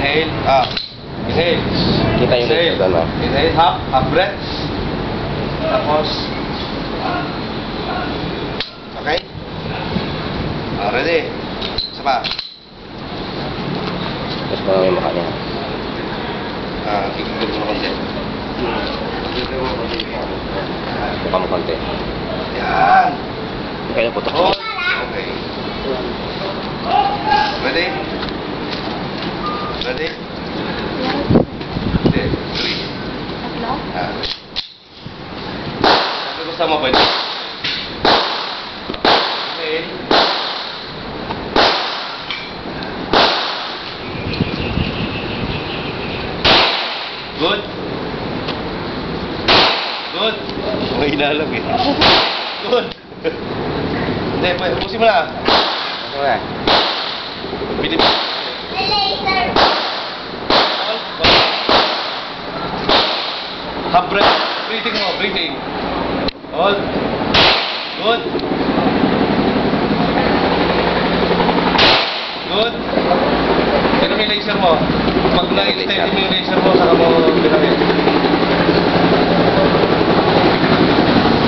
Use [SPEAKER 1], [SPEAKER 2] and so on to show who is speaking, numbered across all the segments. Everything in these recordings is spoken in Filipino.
[SPEAKER 1] Inhale. Inhale.
[SPEAKER 2] Kita yung
[SPEAKER 1] Exhale.
[SPEAKER 2] dito, no?
[SPEAKER 1] Inhale. Half breath. Tapos. Okay? Ready? Isa pa.
[SPEAKER 2] Tapos pa yung mukha niya.
[SPEAKER 1] Kikigil mo konti.
[SPEAKER 2] Mukha mo konti.
[SPEAKER 1] Yan.
[SPEAKER 2] Kaya putok.
[SPEAKER 1] Hold. Okay. Ready? Ready? Hindi. 3. Sabi ko sa mabalik. Okay. Good. Good. May inalam eh. Good. Hindi, ubusin mo na.
[SPEAKER 2] Ano ba?
[SPEAKER 1] Bilip. Half breath. Breathing mo, breathing. Hold. Good. Good. Sino may laser mo? Pag nakikita mo yung laser mo, saka mo bilangin.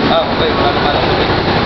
[SPEAKER 1] Okay. Paano?